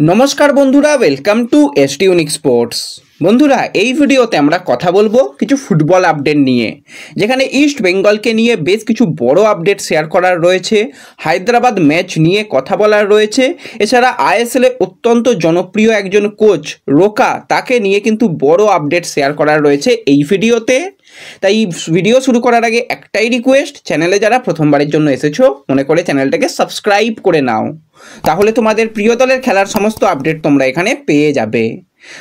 নমস্কার বন্ধুরা, welcome to ST unique sports. বন্ধুরা, এই ভিডিওতে আমরা কথা বলবো কিছু ফুটবল আপডেট নিয়ে, যেখানে ইস্ট বেঙ্গলকে নিয়ে বেশ কিছু বড় আপডেট শেয়ার করার রয়েছে, হায়দ্রাবাদ ম্যাচ নিয়ে কথা বলার রয়েছে, এছাড়া আইএসএলে অত্যন্ত জনপ্রিয় একজন কোচ রোকা, তাকে নিয়ে কিন্তু বড় আপডেট শেয়ার করার রয়েছে এই ভিডিওতে। তাই ভিডিও শুরু করার আগে একটাই রিকোয়েস্ট, চ্যানেলে যারা প্রথমবারের জন্য এসেছো মনে করে চ্যানেলটাকে সাবস্ক্রাইব করে নাও, তাহলে তোমাদের প্রিয় দলের খেলার সমস্ত আপডেট তোমরা এখানে পেয়ে যাবে।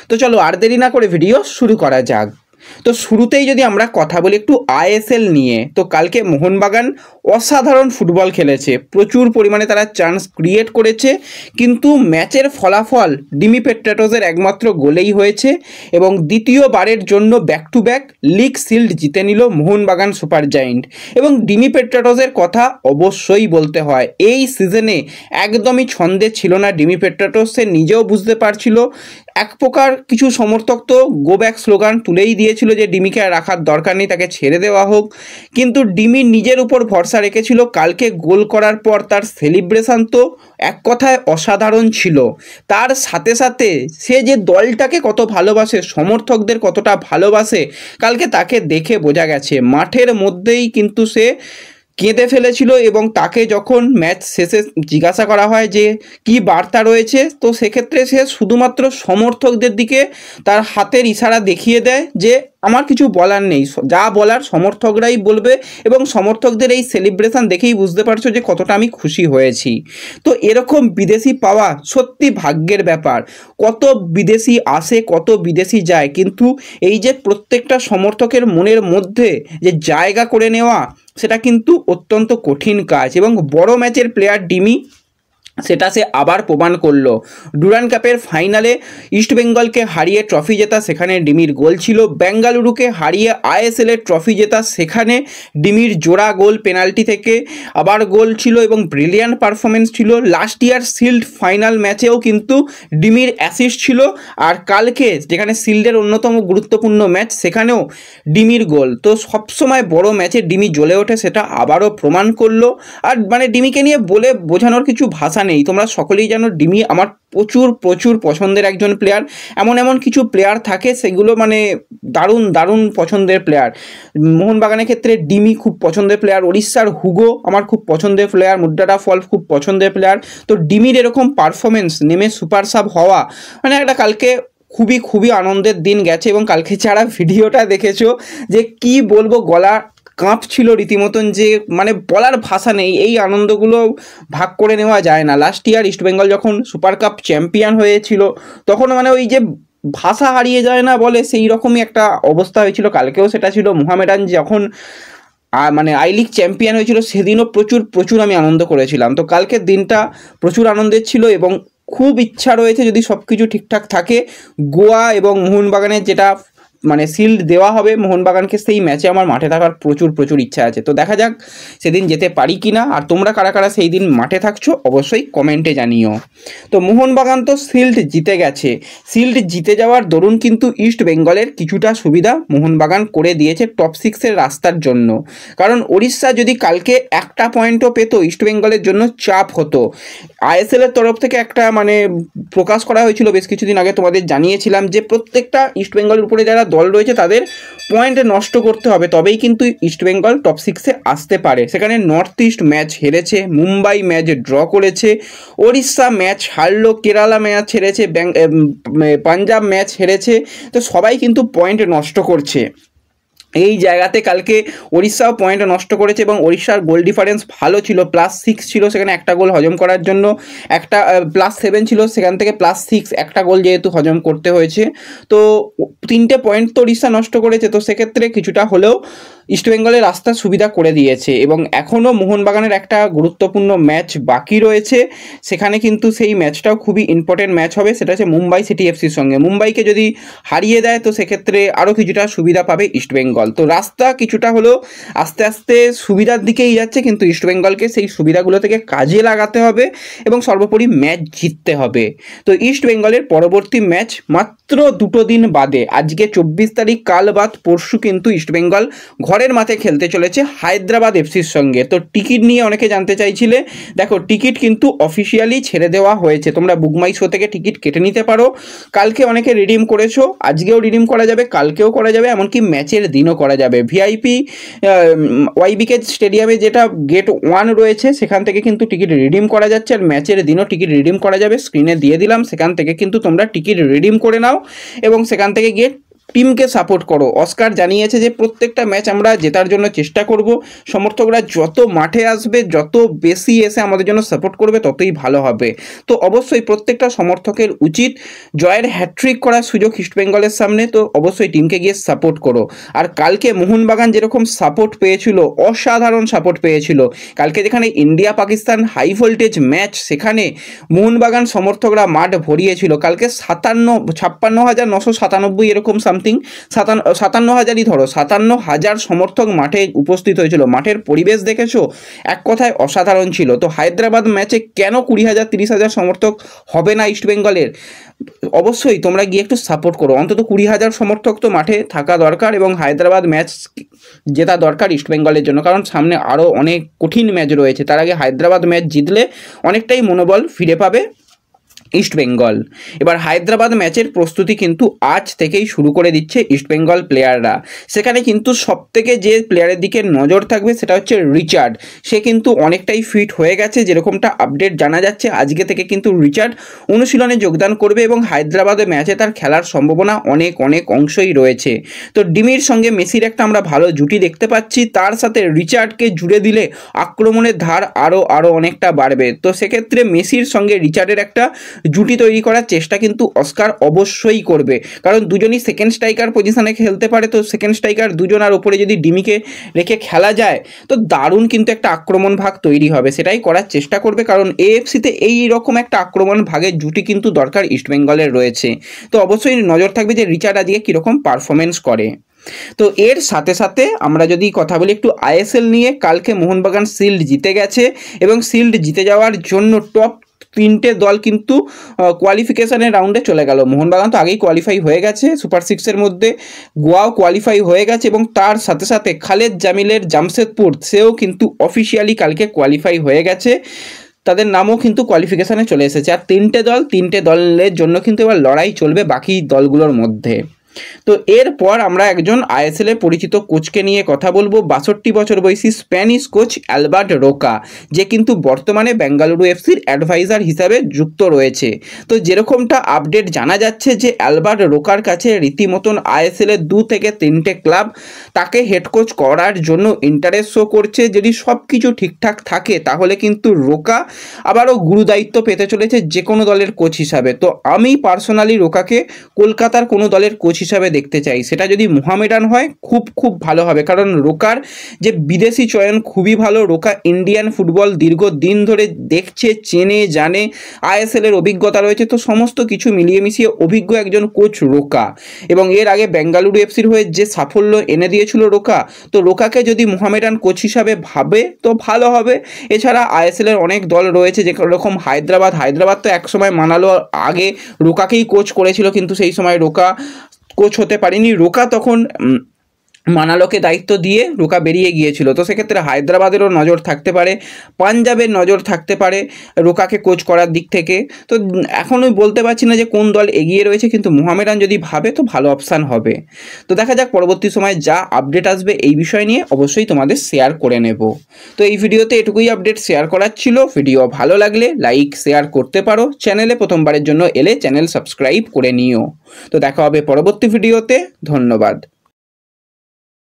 তো চলো আর দেরি না করে ভিডিও শুরু করা যাক। তো শুরুতেই যদি আমরা কথা বলি একটু আইএসএল নিয়ে, তো কালকে মোহনবাগান অসাধারণ ফুটবল খেলেছে, প্রচুর পরিমাণে তারা চান্স ক্রিয়েট করেছে, কিন্তু ম্যাচের ফলাফল ডিমি পেট্রাটোসের একমাত্র গোলেই হয়েছে এবং দ্বিতীয়বারের জন্য back to back league shield জিতে নিল মোহনবাগান সুপার জায়েন্ট। এবং ডিমি পেট্রাটোসের কথা অবশ্যই বলতে হয়, এই সিজনে একদমই ছন্দে ছিল না ডিমি পেট্রাটোস, সে নিজেও বুঝতে পারছিল। এক প্রকার কিছু সমর্থক তো গো ব্যাক স্লোগান তুলেই দিয়েছিল যে ডিমিকে রাখার দরকার নেই, তাকে ছেড়ে দেওয়া হোক, কিন্তু ডিমি নিজের উপর ভরসা রেখেছিল। কালকে গোল করার পর তার সেলিব্রেশন তো এক কথায় অসাধারণ ছিল। তার সাথে সাথে সে যে দলটাকে কত ভালোবাসে, সমর্থকদের কতটা ভালোবাসে, কালকে তাকে দেখে বোঝা গেছে। মাঠের মধ্যেই কিন্তু সে কেঁদে ফেলেছিল এবং তাকে যখন ম্যাচ শেষে জিজ্ঞাসা করা হয় যে কি বার্তা রয়েছে, তো সেক্ষেত্রে সে শুধুমাত্র সমর্থকদের দিকে তার হাতের ইশারা দেখিয়ে দেয় যে আমার কিছু বলার নেই, যা বলার সমর্থকরাই বলবে। এবং সমর্থকদের এই সেলিব্রেশন দেখেই বুঝতে পারছো যে কতটা আমি খুশি হয়েছি। তো এরকম বিদেশি পাওয়া সত্যি ভাগ্যের ব্যাপার। কত বিদেশি আসে, কত বিদেশি যায়, কিন্তু এই যে প্রত্যেকটা সমর্থকের মনের মধ্যে যে জায়গা করে নেওয়া, সেটা কিন্তু অত্যন্ত কঠিন কাজ। এবং বড় ম্যাচের প্লেয়ার ডিমি, সেটা সে আবার প্রমাণ করলো। ডুরান্ড কাপের ফাইনালে ইস্টবেঙ্গলকে হারিয়ে ট্রফি জেতা, সেখানে ডিমির গোল ছিল। বেঙ্গালুরুকে হারিয়ে আইএসএলের ট্রফি জেতা, সেখানে ডিমির জোড়া গোল পেনাল্টি থেকে আবার গোল ছিল এবং ব্রিলিয়ান্ট পারফরমেন্স ছিল। লাস্ট ইয়ার শিল্ড ফাইনাল ম্যাচেও কিন্তু ডিমির অ্যাসিস্ট ছিল, আর কালকে যেখানে শিল্ডের অন্যতম গুরুত্বপূর্ণ ম্যাচ, সেখানেও ডিমির গোল। তো সবসময় বড় ম্যাচে ডিমি জ্বলে ওঠে, সেটা আবারও প্রমাণ করলো। আর মানে ডিমিকে নিয়ে বলে বোঝানোর কিছু ভাষা নেই, তোমরা সকলেই জানো ডিমি আমার প্রচুর প্রচুর পছন্দের একজন প্লেয়ার। এমন কিছু প্লেয়ার থাকে সেগুলো মানে দারুণ দারুণ পছন্দের প্লেয়ার। মোহনবাগানের ক্ষেত্রে ডিমি খুব পছন্দের প্লেয়ার, উড়িষ্যার হুগো আমার খুব পছন্দের প্লেয়ার, মুদ্রাটা ফল খুব পছন্দের প্লেয়ার। তো ডিমির এরকম পারফরমেন্স, নেমে সুপার সাব হওয়া, মানে একটা কালকে খুবই খুবই আনন্দের দিন গেছে। এবং কালকে যারা ভিডিওটা দেখেছো, যে কি বলবো, গলা কাঁপছিল রীতিমতন, যে মানে বলার ভাষা নেই। এই আনন্দগুলো ভাগ করে নেওয়া যায় না। লাস্ট ইয়ার ইস্টবেঙ্গল যখন সুপার কাপ চ্যাম্পিয়ন হয়েছিল, তখন মানে ওই যে ভাষা হারিয়ে যায় না বলে, সেই রকমই একটা অবস্থা হয়েছিল। কালকেও সেটা ছিল। মোহামেডান যখন মানে আই লিগ চ্যাম্পিয়ন হয়েছিল, সেদিনও প্রচুর প্রচুর আমি আনন্দ করেছিলাম। তো কালকের দিনটা প্রচুর আনন্দের ছিল এবং খুব ইচ্ছা রয়েছে, যদি সব কিছু ঠিকঠাক থাকে, গোয়া এবং মোহনবাগানের যেটা মানে শিল্ড দেওয়া হবে মোহনবাগানকে, সেই ম্যাচে আমার মাঠে থাকার প্রচুর প্রচুর ইচ্ছা আছে। তো দেখা যাক সেদিন যেতে পারি কি না। আর তোমরা কারা কারা সেই দিন মাঠে থাকছো অবশ্যই কমেন্টে জানিও। তো মোহনবাগান তো শিল্ড জিতে গেছে, শিল্ড জিতে যাওয়ার দরুন কিন্তু ইস্ট বেঙ্গলের কিছুটা সুবিধা মোহনবাগান করে দিয়েছে টপ 6-এর রাস্তার জন্য। কারণ উড়িষ্যা যদি কালকে একটা পয়েন্টও পেতো, ইস্ট বেঙ্গলের জন্য চাপ হতো। আইএসএলের তরফ থেকে একটা মানে প্রকাশ করা হয়েছিল বেশ কিছুদিন আগে, তোমাদের জানিয়েছিলাম যে প্রত্যেকটা ইস্ট বেঙ্গলের উপরে যারা দল রয়েছে তাদের পয়েন্ট নষ্ট করতে হবে, তবেই কিন্তু ইস্টবেঙ্গল টপ 6-এ আসতে পারে। সেখানে নর্থ ইস্ট ম্যাচ হেরেছে, মুম্বাই ম্যাচ ড্র করেছে, ওড়িশা ম্যাচ হারলো, কেরালা ম্যাচ হেরেছে, পাঞ্জাব ম্যাচ হেরেছে। তো সবাই কিন্তু পয়েন্ট নষ্ট করছে। এই জায়গাতে কালকে ওড়িশাও পয়েন্ট নষ্ট করেছে এবং ওড়িশার গোল ডিফারেন্স ভালো ছিল, +6 ছিল, সেখানে একটা গোল হজম করার জন্য একটা +7 ছিল, সেখান থেকে +6, একটা গোল যেহেতু হজম করতে হয়েছে। তো 3টে পয়েন্ট তো ওড়িশা নষ্ট করেছে। তো সেক্ষেত্রে কিছুটা হলেও ইস্টবেঙ্গলের রাস্তা সুবিধা করে দিয়েছে। এবং এখনও মোহনবাগানের একটা গুরুত্বপূর্ণ ম্যাচ বাকি রয়েছে, সেখানে কিন্তু সেই ম্যাচটাও খুবই ইম্পর্টেন্ট ম্যাচ হবে, সেটা হচ্ছে মুম্বাই সিটি এফসির সঙ্গে। মুম্বাইকে যদি হারিয়ে দেয় তো সেক্ষেত্রে আরও কিছুটা সুবিধা পাবে ইস্টবেঙ্গল। ইস্টবেঙ্গল। তো রাস্তা কিছুটা হলেও আস্তে আস্তে সুবিধার দিকেই যাচ্ছে, কিন্তু ইস্টবেঙ্গলকে সেই সুবিধাগুলো থেকে কাজে লাগাতে হবে এবং সর্বোপরি ম্যাচ জিততে হবে। তো ইস্টবেঙ্গলের পরবর্তী ম্যাচ মাত্র 2 দিন বাদে, আজকে 24 তারিখ, কাল বাদ পরশু কিন্তু ইস্টবেঙ্গল ঘরের মাঠে খেলতে চলেছে হায়দ্রাবাদ এফসির সঙ্গে। তো টিকিট নিয়ে অনেকে জানতে চাইছিলে, দেখো টিকিট কিন্তু অফিসিয়ালি ছেড়ে দেওয়া হয়েছে, তোমরা বুকমাই শো থেকে টিকিট কেটে নিতে পারো। কালকে অনেকে রিডিম করেছো, আজকেও রিডিম করা যাবে, কালকেও করা যাবে, এমনকি ম্যাচের দিনও করা যাবে। ভিআইপি ওয়াইবিকে স্টেডিয়ামে যেটা গেট 1 রয়েছে সেখান থেকে কিন্তু টিকিট রিডিম করা যাচ্ছে, আর ম্যাচের দিনও টিকিট রিডিম করা যাবে। স্ক্রিনে দিয়ে দিলাম, সেখান থেকে কিন্তু তোমরা টিকিট রিডিম করে নাও এবং সেখান থেকে গিয়ে টিমকে সাপোর্ট করো। অস্কার জানিয়েছে যে প্রত্যেকটা ম্যাচ আমরা জেতার জন্য চেষ্টা করব, সমর্থকরা যত মাঠে আসবে, যত বেশি এসে আমাদের জন্য সাপোর্ট করবে, ততই ভালো হবে। তো অবশ্যই প্রত্যেকটা সমর্থকের উচিত জয়ের হ্যাট্রিক করার সুযোগ ইস্টবেঙ্গলের সামনে, তো অবশ্যই টিমকে গিয়ে সাপোর্ট করো। আর কালকে মোহনবাগান যেরকম সাপোর্ট পেয়েছিল, অসাধারণ সাপোর্ট পেয়েছিল, কালকে যেখানে India Pakistan high voltage match, সেখানে মোহনবাগান সমর্থকরা মাঠ ভরিয়েছিল। কালকে 56,997 এরকম 57,000ই ধরো, 57,000 সমর্থক মাঠে উপস্থিত হয়েছিল। মাঠের পরিবেশ দেখেছো, এক কথায় অসাধারণ ছিল। তো হায়দ্রাবাদ ম্যাচে কেন 20,000 30,000 সমর্থক হবে না ইস্টবেঙ্গলের? অবশ্যই তোমরা গিয়ে একটু সাপোর্ট করো, অন্তত 20,000 সমর্থক তো মাঠে থাকা দরকার এবং হায়দ্রাবাদ ম্যাচ জেতা দরকার ইস্টবেঙ্গলের জন্য, কারণ সামনে আরও অনেক কঠিন ম্যাচ রয়েছে। তার আগে হায়দ্রাবাদ ম্যাচ জিতলে অনেকটাই মনোবল ফিরে পাবে ইস্টবেঙ্গল। এবার হায়দ্রাবাদ ম্যাচের প্রস্তুতি কিন্তু আজ থেকেই শুরু করে দিচ্ছে ইস্টবেঙ্গল প্লেয়াররা। সেখানে কিন্তু সবথেকে যে প্লেয়ারের দিকে নজর থাকবে সেটা হচ্ছে রিচার্ড। সে কিন্তু অনেকটাই ফিট হয়ে গেছে, যেরকমটা আপডেট জানা যাচ্ছে আজকে থেকে কিন্তু রিচার্ড অনুশীলনে যোগদান করবে এবং হায়দ্রাবাদের ম্যাচে তার খেলার সম্ভাবনা অনেক অংশই রয়েছে। তো ডিমির সঙ্গে মেসির একটা আমরা ভালো জুটি দেখতে পাচ্ছি, তার সাথে রিচার্ডকে জুড়ে দিলে আক্রমণের ধার আরও অনেকটা বাড়বে। তো সেক্ষেত্রে মেসির সঙ্গে রিচার্ডের একটা জুটি তৈরি করার চেষ্টা কিন্তু অস্কার অবশ্যই করবে, কারণ দুজনই সেকেন্ড স্ট্রাইকার পজিশনে খেলতে পারে। তো সেকেন্ড স্ট্রাইকার দুজন, আর ওপরে যদি ডিমিকে রেখে খেলা যায় তো দারুণ কিন্তু একটা আক্রমণ ভাগ তৈরি হবে, সেটাই করার চেষ্টা করবে, কারণ এএফসিতে এই রকম একটা আক্রমণ ভাগের জুটি কিন্তু দরকার ইস্টবেঙ্গলের রয়েছে। তো অবশ্যই নজর থাকবে যে রিচার্ড আজকে কীরকম পারফরমেন্স করে। তো এর সাথে সাথে আমরা যদি কথা বলি একটু আইএসএল নিয়ে, কালকে মোহনবাগান শিল্ড জিতে গেছে এবং শিল্ড জিতে যাওয়ার জন্য টপ 3টে দল কিন্তু কোয়ালিফিকেশনের রাউন্ডে চলে গেল। মোহনবাগান তো আগেই কোয়ালিফাই হয়ে গেছে সুপার 6-এর মধ্যে, গোয়াও কোয়ালিফাই হয়ে গেছে এবং তার সাথে সাথে খালেদ জামিলের জামশেদপুর, সেও কিন্তু অফিসিয়ালি কালকে কোয়ালিফাই হয়ে গেছে, তাদের নামও কিন্তু কোয়ালিফিকেশানে চলে এসেছে। আর 3টে দলের জন্য কিন্তু এবার লড়াই চলবে বাকি দলগুলোর মধ্যে। তো এরপর আমরা একজন আইএসএলে পরিচিত কোচকে নিয়ে কথা বলবো, 62 বছর বয়সী স্প্যানিশ কোচ অ্যালবার্ট রোকা, যে কিন্তু বর্তমানে বেঙ্গালুরু এফসির অ্যাডভাইজার হিসাবে যুক্ত রয়েছে। তো যেরকমটা আপডেট জানা যাচ্ছে যে অ্যালবার্ট রোকার কাছে রীতিমতন আইএসএলের 2 থেকে 3টে ক্লাব তাকে হেড কোচ করার জন্য ইন্টারেস্ট শো করছে। যদি সব কিছু ঠিকঠাক থাকে তাহলে কিন্তু রোকা আবারও গুরুদায়িত্ব পেতে চলেছে যে কোনো দলের কোচ হিসাবে। তো আমি পার্সোনালি রোকাকে কলকাতার কোনো দলের কোচ হিসাবে দেখতে চাই, সেটা যদি মোহামেডান হয় খুব ভালো হবে, কারণ রোকার যে বিদেশি চয়ন খুবই ভালো। রোকা ইন্ডিয়ান ফুটবল দীর্ঘদিন ধরে দেখছে, চেনে জানে, আইএসএল এর অভিজ্ঞতা রয়েছে, তো সমস্ত কিছু মিলিয়ে মিশিয়ে অভিজ্ঞ একজন কোচ রোকা। এবং এর আগে বেঙ্গালুরু এফসির হয়ে যে সাফল্য এনে দিয়েছিল রোকা, তো রোকাকে যদি মোহামেডান কোচ হিসাবে ভাবে তো ভালো হবে। এছাড়া আইএসএল এর অনেক দল রয়েছে, যেরকম হায়দ্রাবাদ তো একসময় মানালো আগে রোকাকেই কোচ করেছিল, কিন্তু সেই সময় রোকা কোচ হতে পারেনি। রোকা তখন মানালোকে দায়িত্ব দিয়ে রোকা বেরিয়ে গিয়েছিল। তো সেক্ষেত্রে হায়দ্রাবাদেরও নজর থাকতে পারে, পাঞ্জাবের নজর থাকতে পারে রোকাকে কোচ করার দিক থেকে। তো এখনই বলতে পারছি না যে কোন দল এগিয়ে রয়েছে, কিন্তু মোহামেডান যদি ভাবে তো ভালো অপশান হবে। তো দেখা যাক পরবর্তী সময়ে যা আপডেট আসবে এই বিষয় নিয়ে অবশ্যই তোমাদের শেয়ার করে নেব। তো এই ভিডিওতে এটুকুই আপডেট শেয়ার করার ছিল। ভিডিও ভালো লাগলে লাইক শেয়ার করতে পারো, চ্যানেলে প্রথমবারের জন্য এলে চ্যানেল সাবস্ক্রাইব করে নিও। তো দেখা হবে পরবর্তী ভিডিওতে, ধন্যবাদ।